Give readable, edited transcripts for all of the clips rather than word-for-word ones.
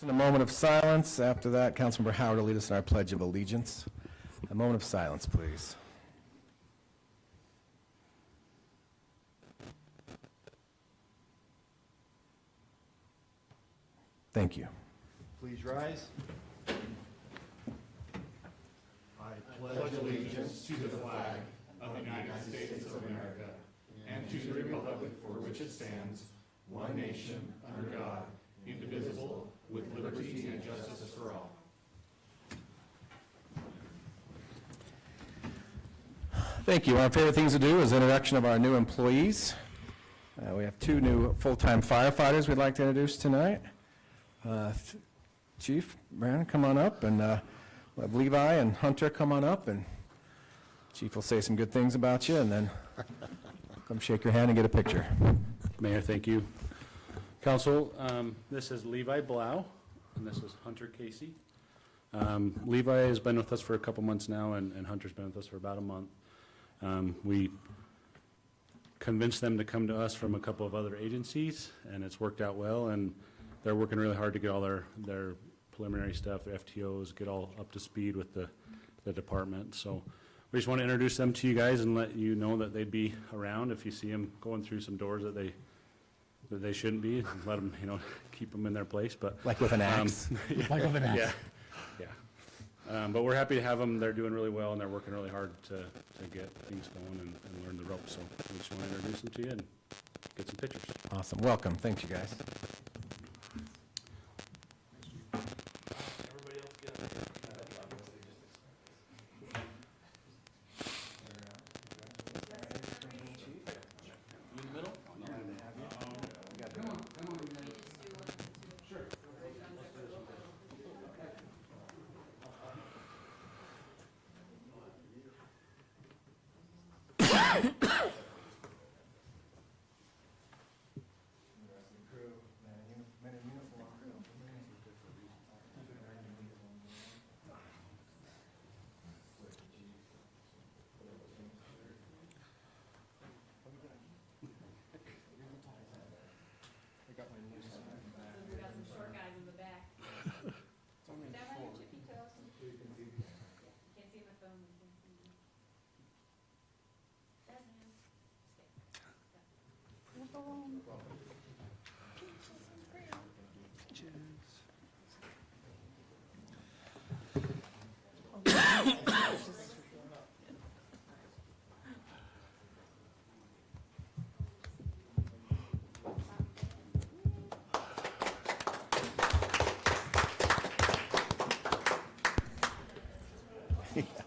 In a moment of silence. After that, Councilmember Howard will lead us in our Pledge of Allegiance. A moment of silence, please. Thank you. Please rise. I pledge allegiance to the flag of the United States of America and to the republic for which it stands, one nation, under God, indivisible, with liberty and justice for all. Thank you. One of our favorite things to do is introduction of our new employees. We have two new full-time firefighters we'd like to introduce tonight. Chief, Brandon, come on up, and we'll have Levi and Hunter come on up, and Chief will say some good things about you, and then come shake your hand and get a picture. Mayor, thank you. Council, this is Levi Blau, and this is Hunter Casey. Levi has been with us for a couple months now, and Hunter's been with us for about a month. We convinced them to come to us from a couple of other agencies, and it's worked out well, and they're working really hard to get all their preliminary stuff, their FTOs, get all up to speed with the department. So we just want to introduce them to you guys and let you know that they'd be around if you see them going through some doors that they shouldn't be. Let them, keep them in their place. But Like with an axe. yeah, Like with an axe. Yeah. But we're happy to have them. They're doing really well, and they're working really hard to get things going and learn the ropes. So we just want to introduce them to you and get some pictures. Awesome. Welcome. Thank you, guys. We got some short guys in the back. Is that right, Chippy Toes? Can't see my phone. You can't see me. That's him.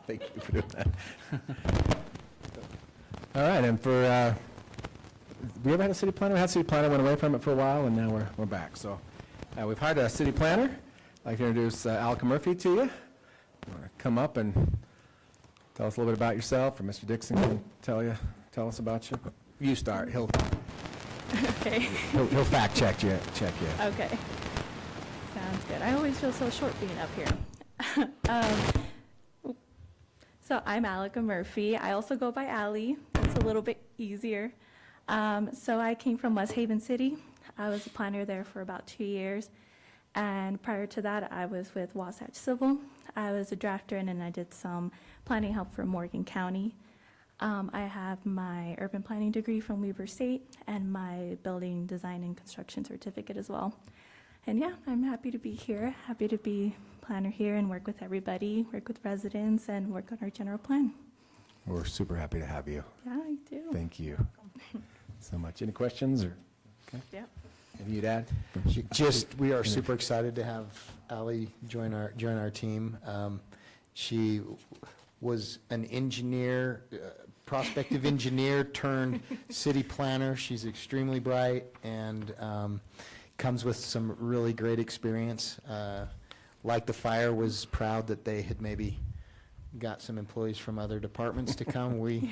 Thank you for doing that. All right, and for, we ever had a city planner? We had a city planner, went away from it for a while, and now we're back. So we've hired a city planner. I'd like to introduce Alka Murphy to you. You want to come up and tell us a little bit about yourself, or Mr. Dixon can tell us about you? You start. He'll Okay. he'll fact check you. Okay. Sounds good. I always feel so short being up here. So I'm Alka Murphy. I also go by Allie. It's a little bit easier. So I came from West Haven City. I was a planner there for about 2 years. And prior to that, I was with Wasatch Civil. I was a drafter, and then I did some planning help for Morgan County. I have my urban planning degree from Weber State and my building design and construction certificate as well. And yeah, I'm happy to be here, happy to be planner here and work with everybody, work with residents, and work on our general plan. We're super happy to have you. Yeah, I do. Thank you so much. Any questions? Or okay. Yeah. Anything you'd add? We are super excited to have Allie join our team. She was an engineer, prospective engineer turned city planner. She's extremely bright and comes with some really great experience. Like the fire, was proud that they had maybe got some employees from other departments to come. We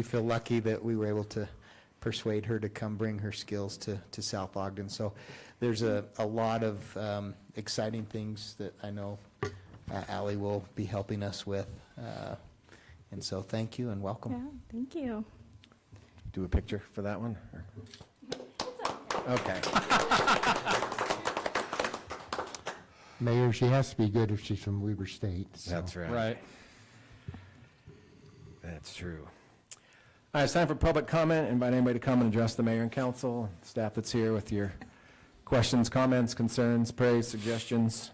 feel lucky that we were able to persuade her to come bring her skills to South Ogden. So there's a lot of exciting things that I know Allie will be helping us with. And so thank you and welcome. Yeah, thank you. Do a picture for that one? Or? Okay. Mayor, she has to be good if she's from Weber State. so. That's right. Right. That's true. All right, it's time for public comment. Invite anybody to come and address the mayor and council, staff that's here with your questions, comments, concerns, praise, suggestions.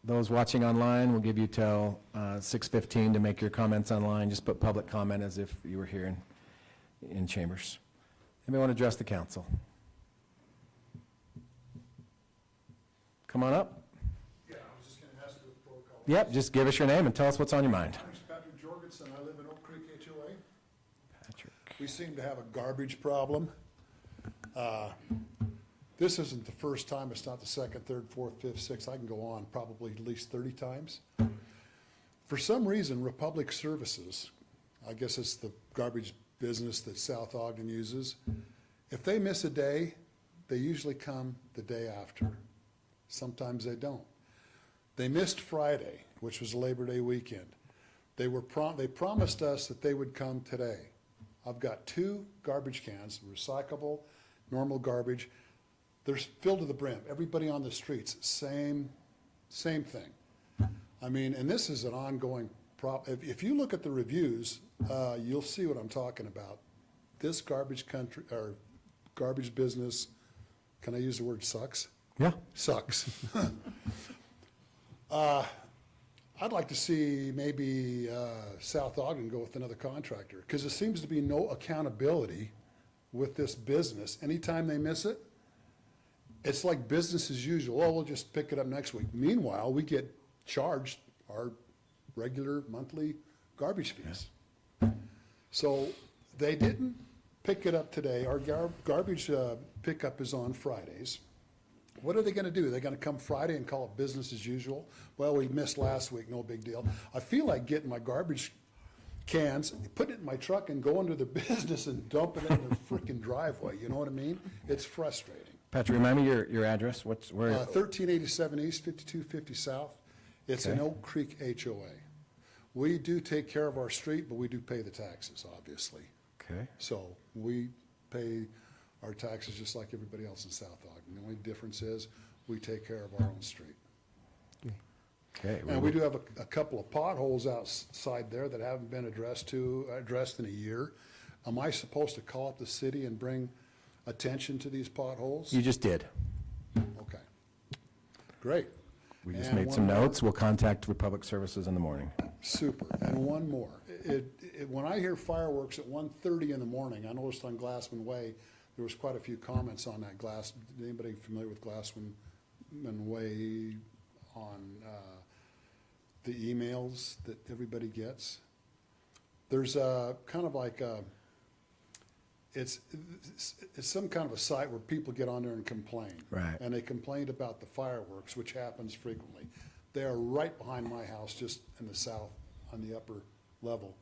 Those watching online, we'll give you till 6:15 to make your comments online. Just put public comment as if you were here in chambers. Anybody want to address the council? Come on up. Yeah, I was just going to ask you a protocol. Yep, just give us your name and tell us what's on your mind. My name's Patrick Jorgensen. I live in Oak Creek HOA. Patrick. We seem to have a garbage problem. This isn't the first time. It's not the second, third, fourth, fifth, sixth. I can go on probably at least 30 times. For some reason, Republic Services, I guess it's the garbage business that South Ogden uses, if they miss a day, they usually come the day after. Sometimes they don't. They missed Friday, which was Labor Day weekend. They promised us that they would come today. I've got 2 garbage cans, recyclable, normal garbage. They're filled to the brim. Everybody on the streets, same thing. I mean, and this is an ongoing problem. If you look at the reviews, you'll see what I'm talking about. This garbage business, can I use the word sucks? Yeah. Sucks. I'd like to see maybe South Ogden go with another contractor, because there seems to be no accountability with this business. Anytime they miss it, it's like business as usual. Oh, we'll just pick it up next week. Meanwhile, we get charged our regular monthly garbage fees. So they didn't pick it up today. Our garbage pickup is on Fridays. What are they going to do? They're going to come Friday and call it business as usual? Well, we missed last week, no big deal. I feel like getting my garbage cans, putting it in my truck and going to the business and dumping it in the freaking driveway. You know what I mean? It's frustrating. Patrick, remind me your address. Where? 1387 East, 5250 South. It's an Okay. Oak Creek HOA. We do take care of our street, but we do pay the taxes, obviously. Okay. So we pay our taxes just like everybody else in South Ogden. The only difference is we take care of our own street. Okay. And we do have a couple of potholes outside there that haven't been addressed in a year. Am I supposed to call up the city and bring attention to these potholes? You just did. Okay. Great. We just And made one some more. notes. We'll contact Republic Services in the morning. Super. And one more. When I hear fireworks at 1:30 in the morning, I noticed on Glassman Way, there was quite a few comments on that anybody familiar with Glassman Way on the emails that everybody gets? There's a kind of like it's some kind of a site where people get on there and complain. Right. And they complained about the fireworks, which happens frequently. They are right behind my house, just in the south, on the upper level.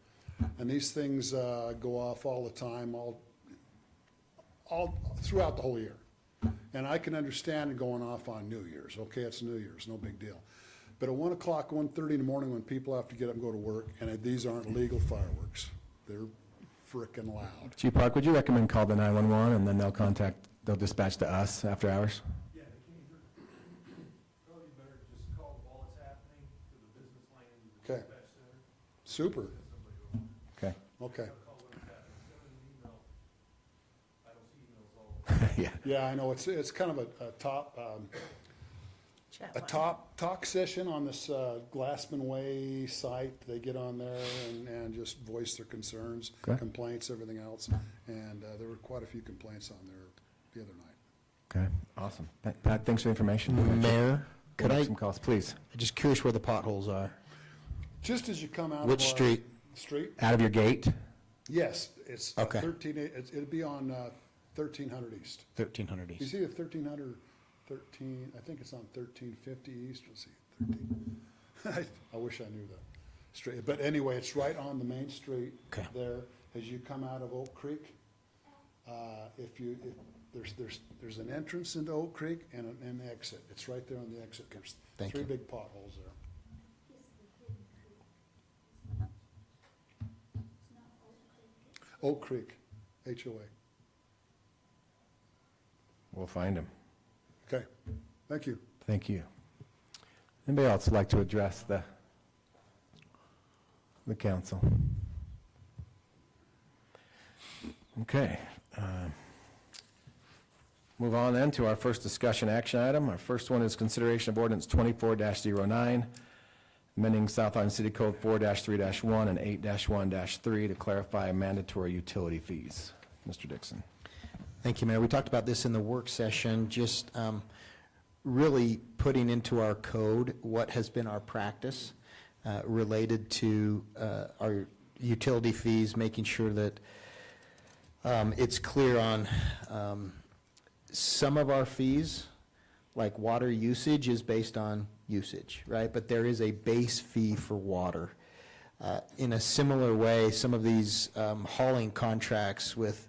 And these things go off all the time, all throughout the whole year. And I can understand it going off on New Year's. Okay, it's New Year's, no big deal. But at 1 o'clock, 1:30 in the morning, when people have to get up and go to work, and these aren't legal fireworks, they're frickin' loud. Chief Park, would you recommend call the 911 and then they'll dispatch to us after hours? Yeah, they can either, probably better just call while it's happening to the business line and the Okay. dispatch center. Super, Somebody will Okay. okay. call when it's happening. Send an email. I don't see emails all. Yeah. Yeah, I know, it's kind of a talk session on this Glassman Way site. They get on there and just voice their concerns, Okay. complaints, everything else. And there were quite a few complaints on there the other night. Okay, awesome. Pat, thanks for the information. Mayor, could We'll I, make some calls, please. I'm just curious where the potholes are. Just as you come out of Which our street? Street? Out of your gate? Yes, it's Okay. 13, it'll be on 1300 East. 1300 You East. see the 1300, 13, I think it's on 1350 East, let's see, 13. I wish I knew the street, but anyway, it's right on the main street Okay. there, as you come out of Oak Creek. There's an entrance into Oak Creek and an exit, it's right there on the exit. There's Thank three you. big potholes there. Oak Creek, HOA. We'll find him. Okay, thank you. Thank you. Anybody else like to address the council? Okay. Move on then to our first discussion action item. Our first one is consideration of ordinance 24-09, amending South Ogden City Code 4-3-1 and 8-1-3 to clarify mandatory utility fees. Mr. Dixon. Thank you, Mayor. We talked about this in the work session, just really putting into our code what has been our practice related to our utility fees, making sure that it's clear on some of our fees, like water usage is based on usage, right? But there is a base fee for water. In a similar way, some of these hauling contracts with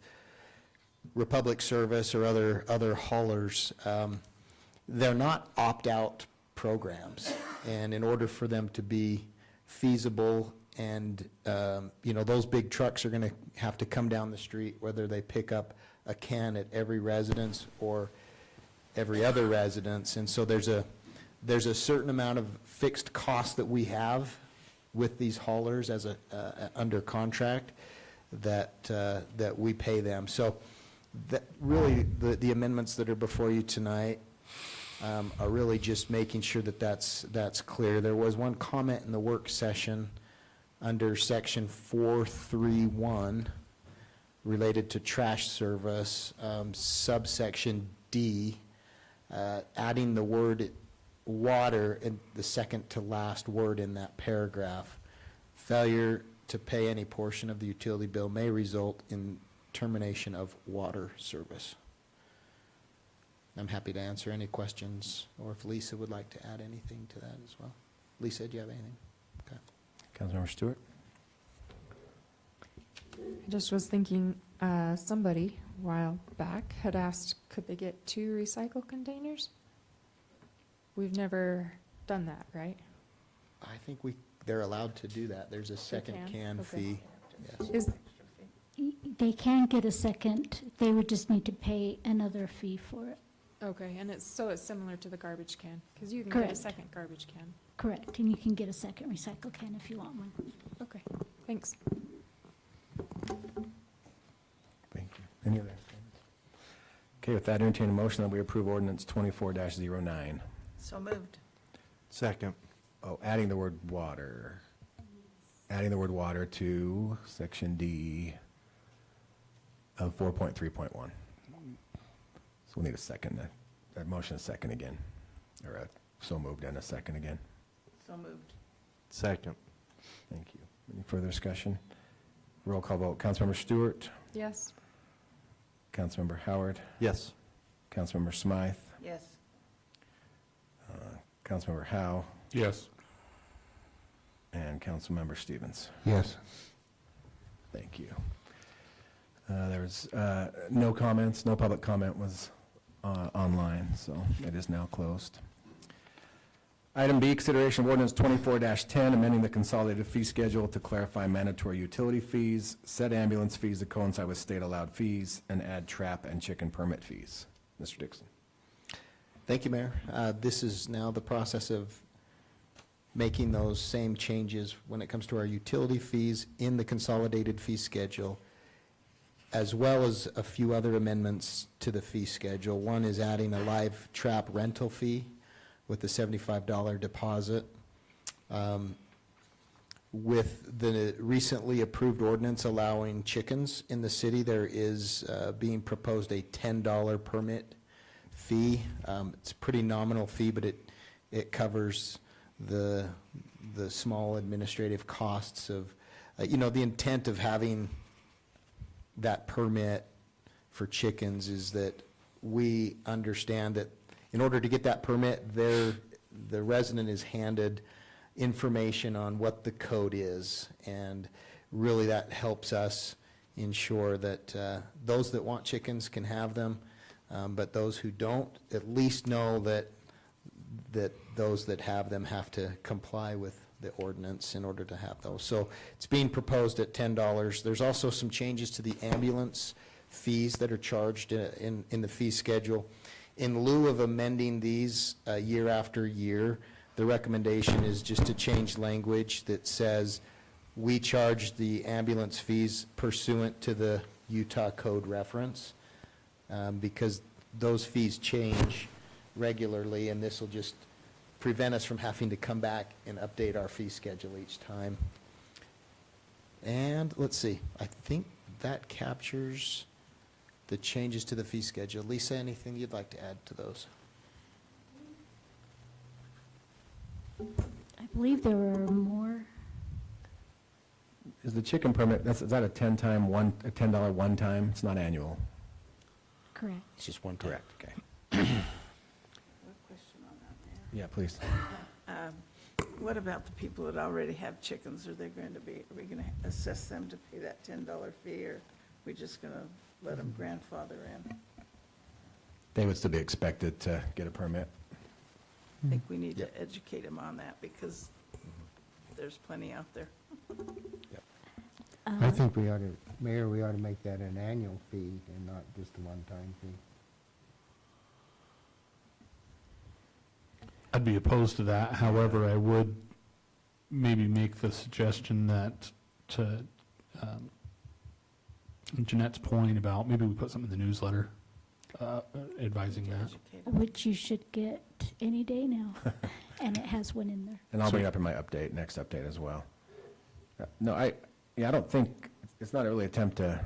Republic Service or other haulers, they're not opt-out programs. And in order for them to be feasible and, those big trucks are going to have to come down the street, whether they pick up a can at every residence or every other residence. And so there's a certain amount of fixed cost that we have with these haulers as under contract that we pay them. So that really, the amendments that are before you tonight are really just making sure that that's clear. There was one comment in the work session under section 431 related to trash service, subsection D, adding the word water in the second to last word in that paragraph. Failure to pay any portion of the utility bill may result in termination of water service. I'm happy to answer any questions, or if Lisa would like to add anything to that as well. Lisa, do you have anything? Okay. Councilmember Stewart? I just was thinking, somebody a while back had asked, could they get 2 recycle containers? We've never done that, right? I think they're allowed to do that. There's a second can Okay. fee. Yes. Is, They can get a second, they would just need to pay another fee for it. okay, and it's similar to the garbage can, because you can get a Correct. second garbage can. Correct, and you can get a second recycle can if you want one. Okay, thanks. Thank you. Any other comments? Okay, with that, entertain a motion that we approve ordinance 24-09. So moved. Second. Oh, adding the word water. Adding the word water to section D of 4.3.1. So we'll need a second, that motion a second again, or a so moved and a second again. So moved. Second. Thank you. Any further discussion? Roll call vote. Councilmember Stewart, Yes. Councilmember Howard, Yes. Councilmember Smythe, Yes. Councilmember Howe, Yes. and Councilmember Stevens. Yes. Thank you. There was no comments, no public comment was online, so it is now closed. Item B, consideration of ordinance 24-10, amending the consolidated fee schedule to clarify mandatory utility fees, set ambulance fees to coincide with state allowed fees, and add trap and chicken permit fees. Mr. Dixon. Thank you, Mayor. This is now the process of making those same changes when it comes to our utility fees in the consolidated fee schedule, as well as a few other amendments to the fee schedule. One is adding a live trap rental fee with the $75 deposit. With the recently approved ordinance allowing chickens in the city, there is being proposed a $10 permit fee. It's a pretty nominal fee, but it covers the small administrative costs of, the intent of having that permit for chickens is that we understand that in order to get that permit, the resident is handed information on what the code is, and really that helps us ensure that those that want chickens can have them, but those who don't at least know that those that have them have to comply with the ordinance in order to have those. So it's being proposed at $10. There's also some changes to the ambulance fees that are charged in the fee schedule. in lieu of amending these year after year, the recommendation is just to change language that says, we charge the ambulance fees pursuant to the Utah code reference, because those fees change regularly, and this will just prevent us from having to come back and update our fee schedule each time. And let's see, I think that captures the changes to the fee schedule. Lisa, anything you'd like to add to those? I believe there were more. Is the chicken permit, is that a $10 one-time? It's not annual? Correct. It's just one time. Correct, okay. I have a question on that, Mayor. Yeah, please. What about the people that already have chickens? Are we going to assess them to pay that $10 fee, or are we just going to let them grandfather in? They would still be expected to get a permit. I think we need to educate them on that, because there's plenty out there. I think we ought to, Mayor, we ought to make that an annual fee and not just a one-time fee. I'd be opposed to that. However, I would maybe make the suggestion that, to Jeanette's point about, maybe we put something in the newsletter advising To that. educate 'em. Which you should get any day now, and it has one in there. And I'll bring it up in my update, next update as well. No, I don't think, it's not a really attempt to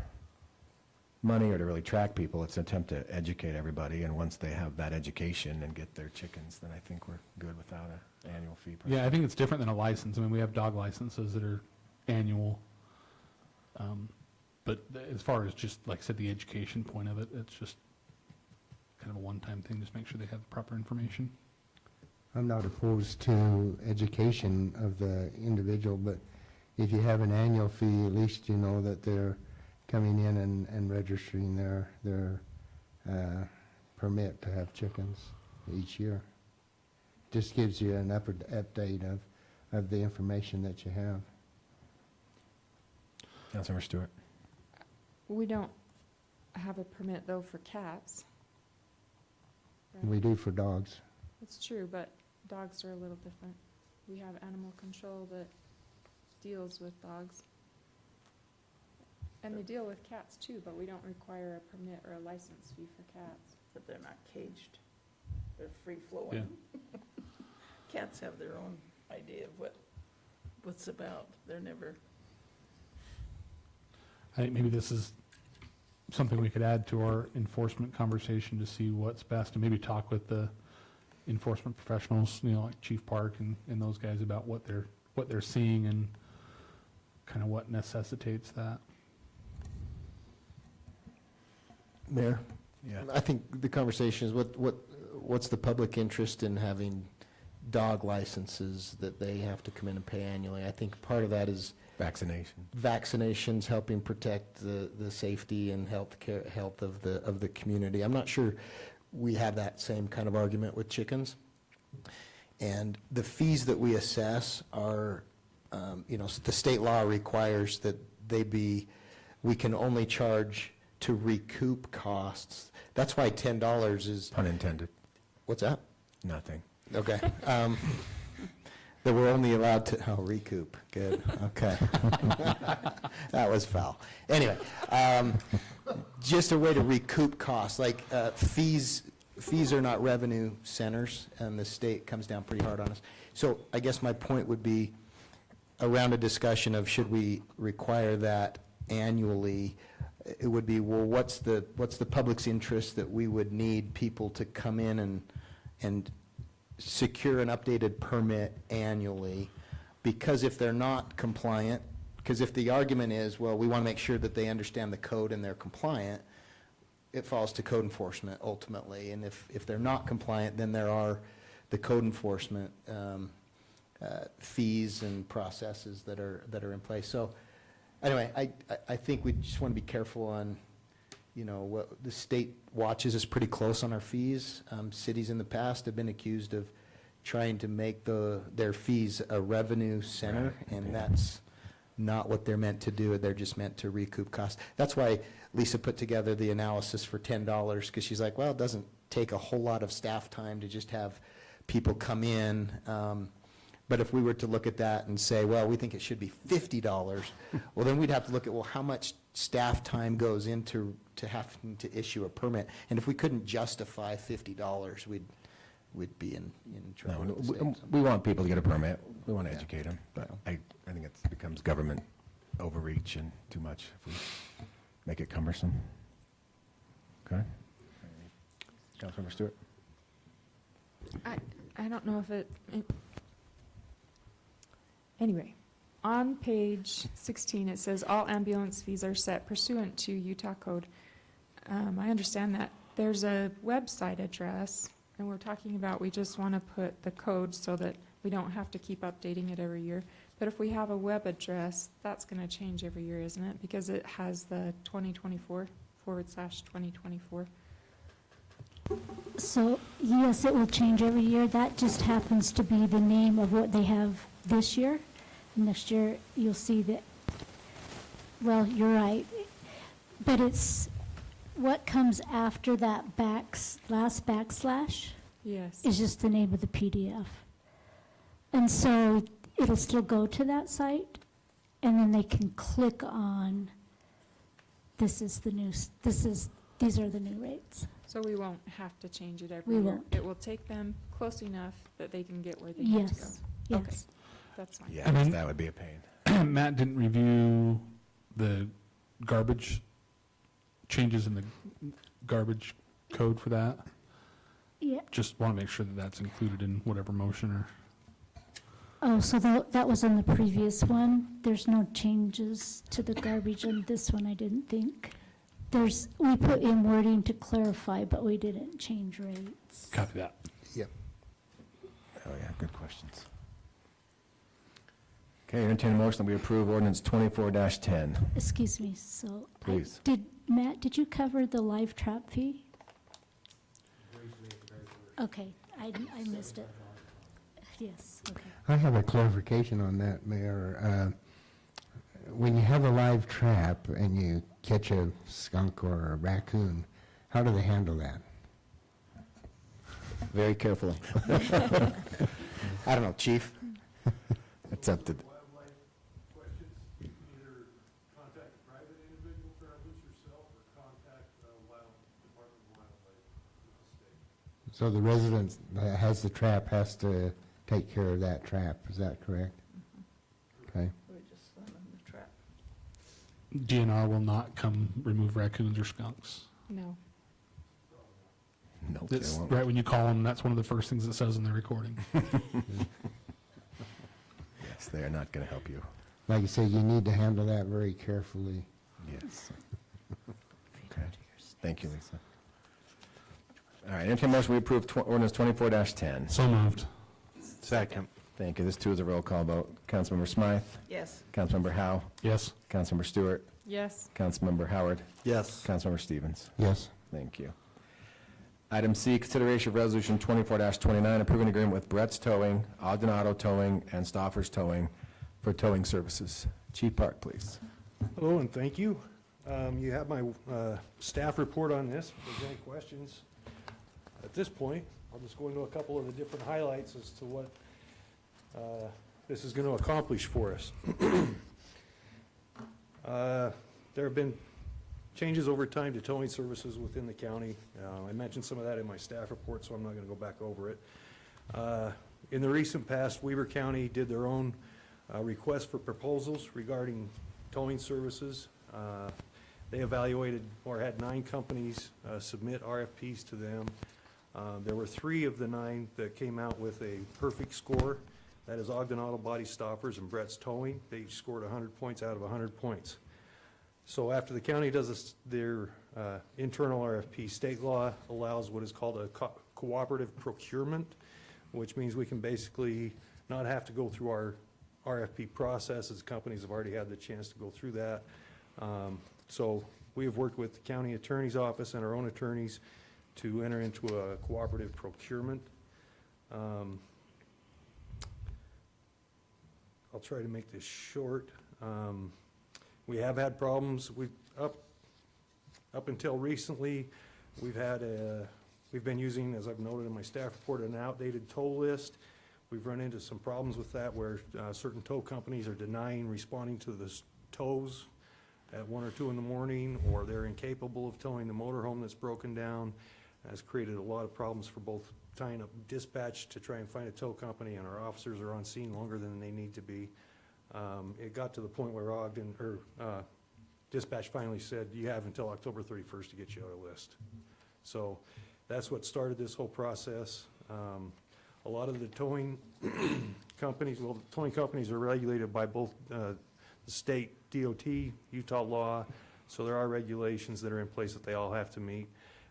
money or to really track people, it's an attempt to educate everybody, and once they have that education and get their chickens, then I think we're good without an annual fee. per Yeah, se. I think it's different than a license. I mean, we have dog licenses that are annual. But as far as just, like I said, the education point of it, it's just kind of a one-time thing, just make sure they have the proper information. I'm not opposed to education of the individual, but if you have an annual fee, at least you know that they're coming in and registering their permit to have chickens each year. Just gives you an update of the information that you have. Councilmember Stewart. We don't have a permit though for cats. We do for dogs. It's true, but dogs are a little different. We have animal control that deals with dogs. And they deal with cats too, but we don't require a permit or a license fee for cats. But they're not caged. They're free-flowing. Cats have their own idea of what's about. They're never, I think maybe this is something we could add to our enforcement conversation to see what's best, and maybe talk with the enforcement professionals, like Chief Park and those guys about what they're seeing and kind of what necessitates that. Mayor? Yeah. I think the conversation is what's the public interest in having dog licenses that they have to come in and pay annually? I think part of that is Vaccination. vaccinations, helping protect the safety and health of the community. I'm not sure we have that same kind of argument with chickens. And the fees that we assess are, the state law requires that we can only charge to recoup costs. That's why $10 is, Pun intended. what's that? Nothing. Okay. That we're only allowed to, recoup, good, okay. That was foul. Anyway, just a way to recoup costs, like fees are not revenue centers, and the state comes down pretty hard on us. So I guess my point would be around a discussion of should we require that annually, it would be, well, what's the public's interest that we would need people to come in and secure an updated permit annually? Because if they're not compliant, because if the argument is, well, we want to make sure that they understand the code and they're compliant, it falls to code enforcement ultimately. And if they're not compliant, then there are the code enforcement fees and processes that are in place. So anyway, I think we just want to be careful on, what the state watches us pretty close on our fees. Cities in the past have been accused of trying to make their fees a revenue center, and that's not what they're meant to do. They're just meant to recoup costs. That's why Lisa put together the analysis for $10, because she's like, well, it doesn't take a whole lot of staff time to just have people come in. But if we were to look at that and say, well, we think it should be $50, well, then we'd have to look at, well, how much staff time goes into having to issue a permit? And if we couldn't justify $50, we'd be in trouble. No, to say something. we want people to get a permit. We want to Yeah. educate them, but I think it becomes government overreach and too much if we make it cumbersome. Okay? Councilmember Stewart? I don't know if anyway, on page 16, it says all ambulance fees are set pursuant to Utah code. I understand that. There's a website address, and we're talking about we just want to put the code so that we don't have to keep updating it every year. But if we have a web address, that's going to change every year, isn't it? Because it has the 2024/2024. So, yes, it will change every year. That just happens to be the name of what they have this year. Next year, you'll see that, well, you're right. But it's what comes after that last backslash Yes. is just the name of the PDF. And so it'll still go to that site, and then they can click on, these are the new rates. So we won't have to change it every We year? won't. It will take them close enough that they can get where they need to go? Yes, Okay. yes. That's fine. Yeah, And then- that would be a pain. Matt didn't review the garbage, changes in the garbage code for that. Yeah. Just want to make sure that that's included in whatever motion or. Oh, so that was on the previous one. There's no changes to the garbage on this one, I didn't think. We put in wording to clarify, but we didn't change rates. Copy that. Yep. Oh, yeah, good questions. Okay, entertain a motion that we approve ordinance 24-10. Excuse me, so. Please. Matt, did you cover the live trap fee? Okay, I missed it. Yes, okay. I have a clarification on that, Mayor. When you have a live trap and you catch a skunk or a raccoon, how do they handle that? Very carefully. I don't know, Chief? It's up to, Wildlife questions, you can either contact a private individual travelers yourself or contact Department of Wildlife with the state. So the resident that has the trap has to take care of that trap, is that correct? Okay. We just send them the trap. DNR will not come remove raccoons or skunks. No. no, they That's won't. right when you call them, that's one of the first things it says in the recording. Yes, they are not going to help you. Like I say, you need to handle that very carefully. Yes. Okay, thank you, Lisa. All right, entertain a motion we approve ordinance 24-10. So moved. Second. Thank you. This too is a roll call vote. Councilmember Smythe, Yes. Councilmember Howe, Yes. Councilmember Stewart, Yes. Councilmember Howard, Yes. Councilmember Stevens. Yes. Thank you. Item C, consideration of resolution 24-29, approving agreement with Brett's Towing, Ogden Auto Towing, and Stoffers Towing for towing services. Chief Park, please. Hello, and thank you. You have my staff report on this. If there's any questions at this point, I'll just go into a couple of the different highlights as to what this is going to accomplish for us. There have been changes over time to towing services within the county. I mentioned some of that in my staff report, so I'm not going to go back over it. In the recent past, Weber County did their own request for proposals regarding towing services. They evaluated or had 9 companies submit RFPs to them. There were 3 of the 9 that came out with a perfect score. That is Ogden Auto Body Stoppers and Brett's Towing. They each scored 100 points out of 100 points. So after the county does their internal RFP, state law allows what is called a cooperative procurement, which means we can basically not have to go through our RFP process, as companies have already had the chance to go through that. So we have worked with the county attorney's office and our own attorneys to enter into a cooperative procurement. I'll try to make this short. We have had problems. Up until recently, we've been using, as I've noted in my staff report, an outdated tow list. We've run into some problems with that where certain tow companies are denying responding to the tows at 1 or 2 in the morning, or they're incapable of towing the motorhome that's broken down. Has created a lot of problems for both tying up dispatch to try and find a tow company, and our officers are on scene longer than they need to be. It got to the point where Ogden, or dispatch finally said, you have until October 31st to get you out of list. So that's what started this whole process. A lot of the towing companies, well, the towing companies are regulated by both the state DOT, Utah law, so there are regulations that are in place that they all have to meet,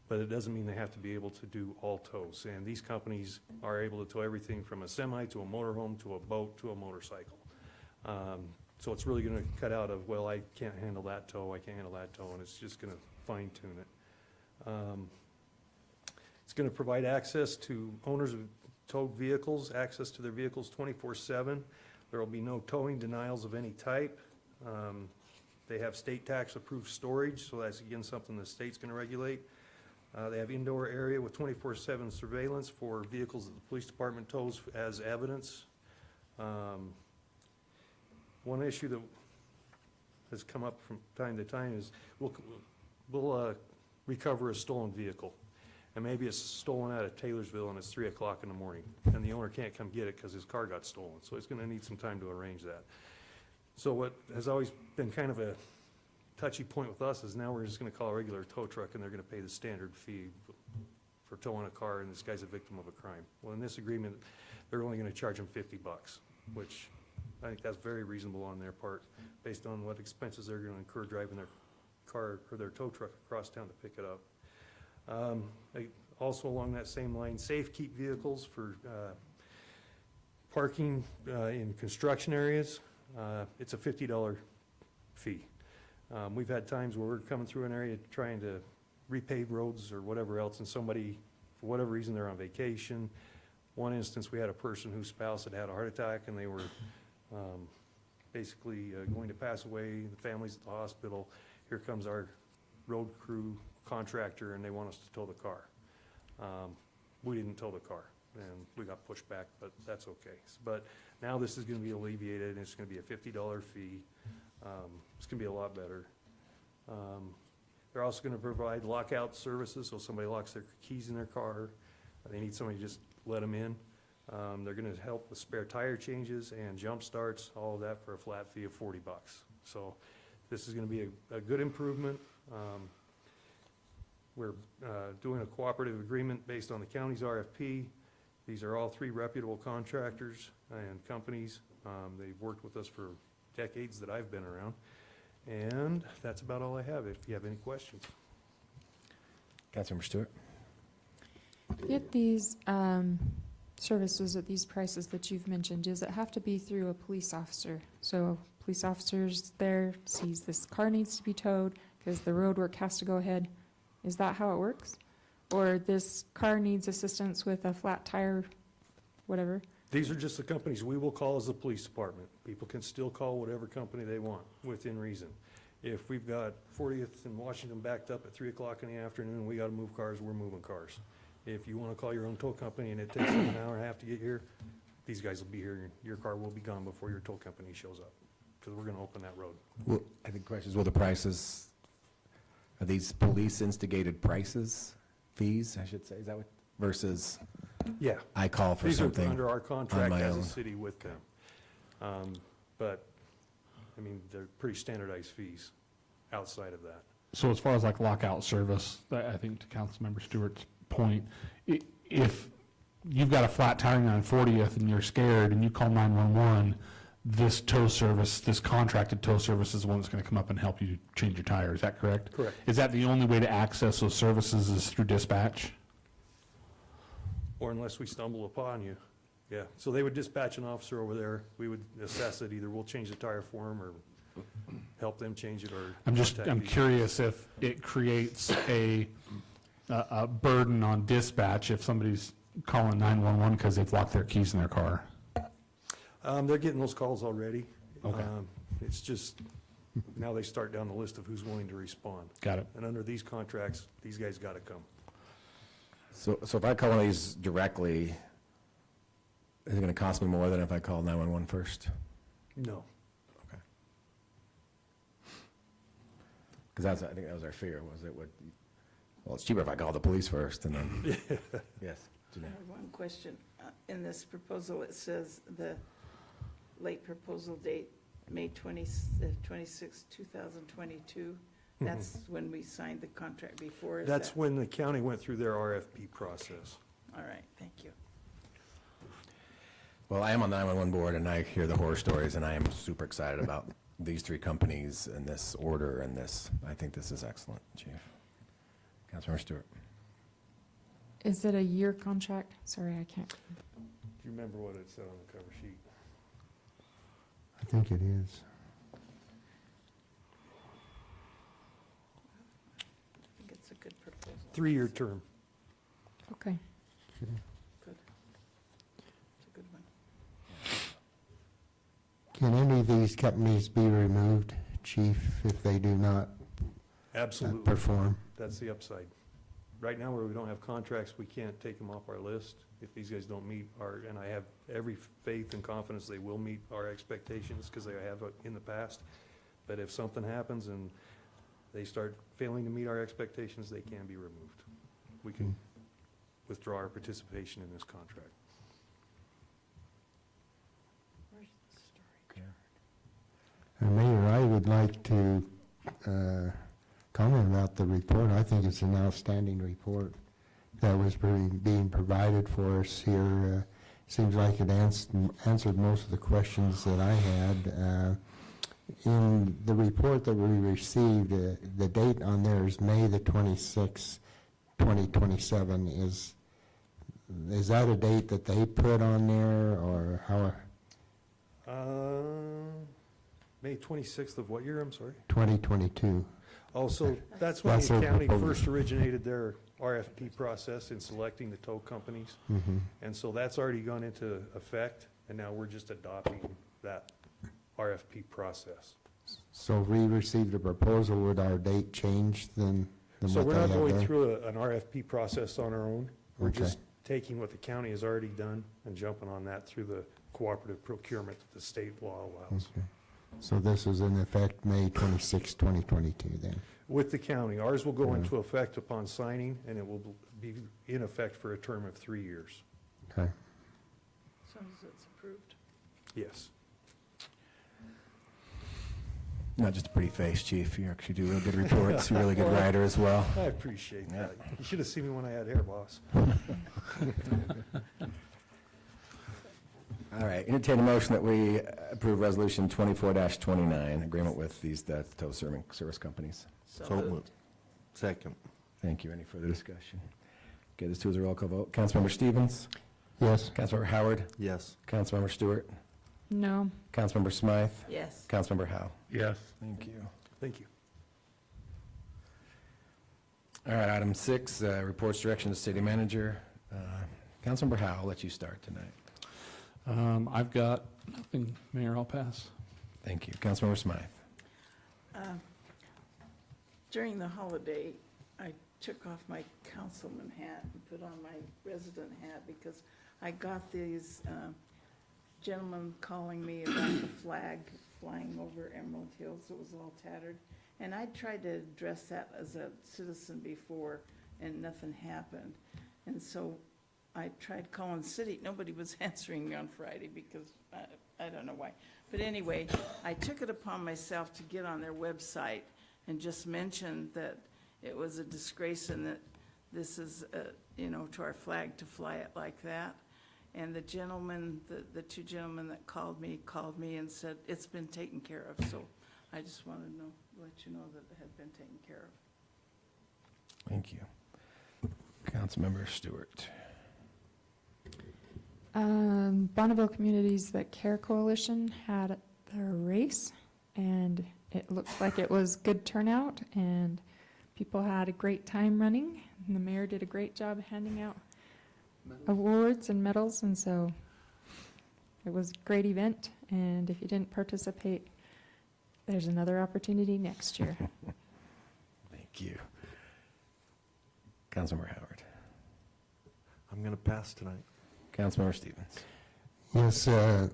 but it doesn't mean they have to be able to do all tows. And these companies are able to tow everything from a semi to a motorhome to a boat to a motorcycle. So it's really gonna cut out of, well, I can't handle that tow, I can't handle that tow, and it's just gonna fine tune it. It's gonna provide access to owners of towed vehicles, access to their vehicles 24/7. There will be no towing denials of any type. They have state tax approved storage, so that's again something the state's gonna regulate. They have indoor area with 24/7 surveillance for vehicles that the police department tows as evidence. One issue that has come up from time to time is we'll recover a stolen vehicle. And maybe it's stolen out of Taylorsville and it's 3 o'clock in the morning, and the owner can't come get it because his car got stolen. So it's gonna need some time to arrange that. So what has always been kind of a touchy point with us is now we're just gonna call a regular tow truck and they're gonna pay the standard fee for towing a car, and this guy's a victim of a crime. Well, in this agreement, they're only gonna charge him $50, which I think that's very reasonable on their part, based on what expenses they're gonna incur driving their car or their tow truck across town to pick it up. Also along that same line, safe keep vehicles for parking in construction areas. It's a $50 fee. We've had times where we're coming through an area trying to repave roads or whatever else, and somebody, for whatever reason, they're on vacation. One instance, we had a person whose spouse had had a heart attack, and they were basically going to pass away. The family's at the hospital. Here comes our road crew contractor, and they want us to tow the car. We didn't tow the car, and we got pushed back, but that's okay. But now this is gonna be alleviated, and it's gonna be a $50 fee. It's gonna be a lot better. They're also gonna provide lockout services, so if somebody locks their keys in their car, they need somebody to just let them in. They're gonna help with spare tire changes and jump starts, all of that for a flat fee of $40. So this is gonna be a good improvement. We're doing a cooperative agreement based on the county's RFP. These are all 3 reputable contractors and companies. They've worked with us for decades that I've been around. And that's about all I have, if you have any questions. Councilmember Stewart? To get these services at these prices that you've mentioned, does it have to be through a police officer? So police officers there sees this car needs to be towed because the road work has to go ahead. Is that how it works? Or this car needs assistance with a flat tire, whatever? These are just the companies we will call as the police department. People can still call whatever company they want, within reason. If we've got 40th and Washington backed up at 3 o'clock in the afternoon, and we gotta move cars, we're moving cars. If you wanna call your own tow company and it takes them an hour and a half to get here, these guys will be here, and your car will be gone before your tow company shows up, because we're gonna open that road. Well, I think the question is, will the prices, are these police instigated prices, fees, I should say, is that what, versus Yeah. I call for These are something under our contract my as a own. city with them. But, I mean, they're pretty standardized fees outside of that. So as far as like lockout service, I think to Councilmember Stewart's point, if you've got a flat tire on 40th and you're scared and you call 911, this tow service, this contracted tow service is the one that's going to come up and help you change your tire. Is that correct? Correct. Is that the only way to access those services is through dispatch? Or unless we stumble upon you. Yeah, so they would dispatch an officer over there. We would assess it. Either we'll change the tire for them or help them change it, or. I'm curious if it creates a burden on dispatch if somebody's calling 911 because they've locked their keys in their car. They're getting those calls already. Okay. It's just, Now they start down the list of who's willing to respond. Got it. And under these contracts, these guys got to come. So if I call one of these directly, is it going to cost me more than if I call 911 first? No. Okay. Because I think that was our fear, was it would, well, it's cheaper if I call the police first and then, yes. I Jeanette. have one question. In this proposal, it says the late proposal date, May 26, 2022. That's when we signed the contract before, is that? That's when the county went through their RFP process. All right, thank you. Well, I am on the 911 board, and I hear the horror stories, and I am super excited about these three companies and this order and this. I think this is excellent, Chief. Councilmember Stewart. Is it a year contract? Sorry, I can't. Do you remember what it said on the cover sheet? I think it is. I think it's a good proposal. 3-year term. Okay. Good. It's a good one. Can any of these companies be removed, Chief, if they do not Absolutely. perform? That's the upside. Right now, where we don't have contracts, we can't take them off our list. If these guys don't meet our, and I have every faith and confidence they will meet our expectations, because they have in the past. But if something happens and they start failing to meet our expectations, they can be removed. We can withdraw our participation in this contract. Where's the story? Mayor, I would like to comment about the report. I think it's an outstanding report that was being provided for us here. Seems like it answered most of the questions that I had. In the report that we received, the date on there is May the 26th, 2027. Is that a date that they put on there, or how? May 26th of what year, I'm sorry? 2022. Also, that's when That's the their county proposal. first originated their RFP process in selecting the tow companies. Mm-hmm. And so that's already gone into effect, and now we're just adopting that RFP process. So if we received a proposal, would our date change than So what we're they not have going there? through an RFP process on our own. We're Okay. just taking what the county has already done and jumping on that through the cooperative procurement that the state law allows. Okay. So this is in effect May 26, 2022 then? With the county, ours will go into effect upon signing, and it will be in effect for a term of 3 years. Okay. As long as it's approved. Yes. Not just a pretty face, Chief. You actually do real good reports. You're a really good writer as well. I appreciate that. You should have seen me when I had hair, boss. All right, entertain a motion that we approve Resolution 24-29, agreement with these tow service companies. So moved. Second. Thank you. Any further discussion? Okay, this too is a roll call vote. Councilmember Stevens? Yes. Councilmember Howard? Yes. Councilmember Stewart? No. Councilmember Smythe? Yes. Councilmember Howe? Yes. Thank you. Thank you. All right, item 6, reports direction to city manager. Councilmember Howe, I'll let you start tonight. I've got nothing, Mayor, I'll pass. Thank you. Councilmember Smythe? During the holiday, I took off my councilman hat and put on my resident hat because I got these gentlemen calling me about the flag flying over Emerald Hills. It was all tattered. And I tried to address that as a citizen before, and nothing happened. And so I tried calling city. Nobody was answering me on Friday because I don't know why. But anyway, I took it upon myself to get on their website and just mention that it was a disgrace and that this is, to our flag to fly it like that. And the gentleman, the two gentlemen that called me and said, it's been taken care of. So I just wanted to let you know that it had been taken care of. Thank you. Councilmember Stewart? Bonneville Communities That Care Coalition had their race, and it looked like it was good turnout, and people had a great time running, and the mayor did a great job handing out awards and medals, and so it was a great event, and if you didn't participate, there's another opportunity next year. Thank you. Councilmember Howard. I'm going to pass tonight. Councilmember Stevens. Yes,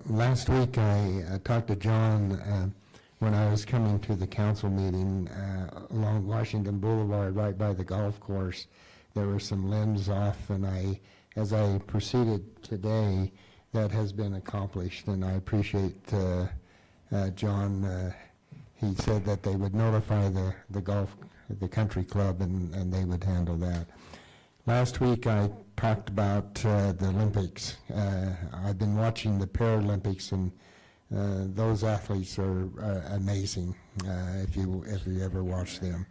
last week I talked to John when I was coming to the council meeting along Washington Boulevard, right by the golf course. There were some limbs off, and as I proceeded today, that has been accomplished, and I appreciate John. He said that they would notify the country club, and they would handle that. Last week I talked about the Olympics. I've been watching the Paralympics, and those athletes are amazing if you ever watch them.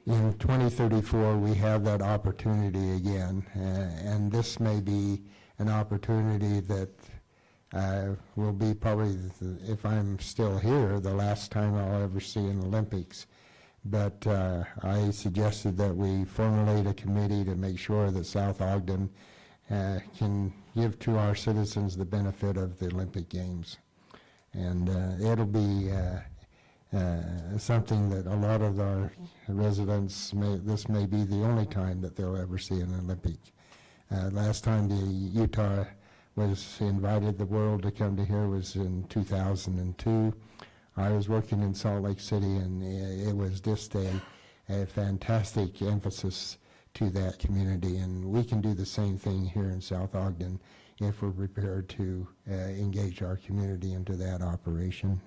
In 2034, we have that opportunity again, and this may be an opportunity that will be probably, if I'm still here, the last time I'll ever see an Olympics. But I suggested that we formulate a committee to make sure that South Ogden can give to our citizens the benefit of the Olympic Games. And it'll be something that a lot of our residents, this may be the only time that they'll ever see an Olympic. Last time the Utah was invited the world to come to here was in 2002. I was working in Salt Lake City, and it was just a fantastic emphasis to that community, and we can do the same thing here in South Ogden if we're prepared to engage our community into that operation.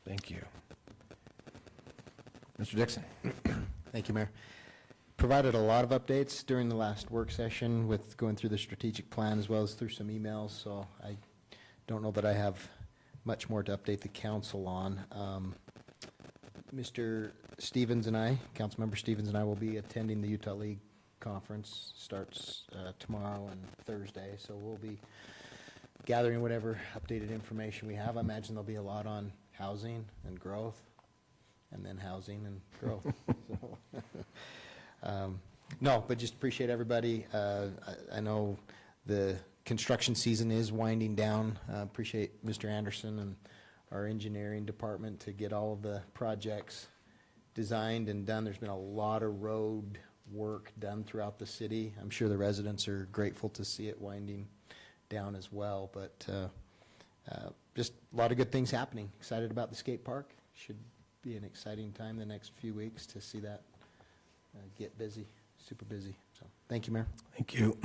Thank you. Mr. Dixon. Thank you, Mayor. Provided a lot of updates during the last work session with going through the strategic plan as well as through some emails, so I don't know that I have much more to update the council on. Mr. Stevens and I, Councilmember Stevens and I, will be attending the Utah League Conference. Starts tomorrow and Thursday, so we'll be gathering whatever updated information we have. I imagine there'll be a lot on housing and growth, and then housing and growth. No, but just appreciate everybody. I know the construction season is winding down. Appreciate Mr. Anderson and our engineering department to get all of the projects designed and done. There's been a lot of road work done throughout the city. I'm sure the residents are grateful to see it winding down as well, but just a lot of good things happening. Excited about the skate park. Should be an exciting time the next few weeks to see that get busy, super busy. So thank you, Mayor. Thank you.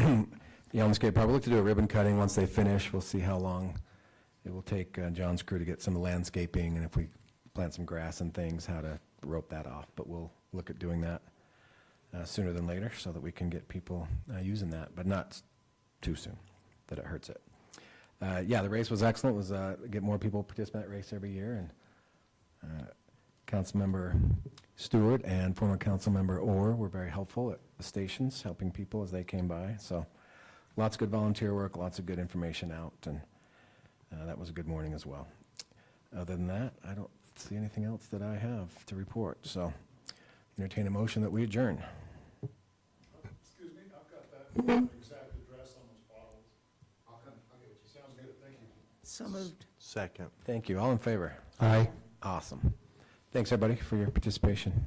Yeah, on the skate park, we'll look to do a ribbon cutting once they finish. We'll see how long it will take John's crew to get some landscaping, and if we plant some grass and things, how to rope that off. But we'll look at doing that sooner than later so that we can get people using that, but not too soon that it hurts it. Yeah, the race was excellent. It was get more people participate in that race every year, and Councilmember Stewart and former Councilmember Orr were very helpful at the stations, helping people as they came by. So lots of good volunteer work, lots of good information out, and that was a good morning as well. Other than that, I don't see anything else that I have to report. So entertain a motion that we adjourn. Excuse me, I've got that exact address on those bottles. I'll get you. Sounds good, thank you. So moved. Second. Thank you. All in favor? Aye. Awesome. Thanks, everybody, for your participation.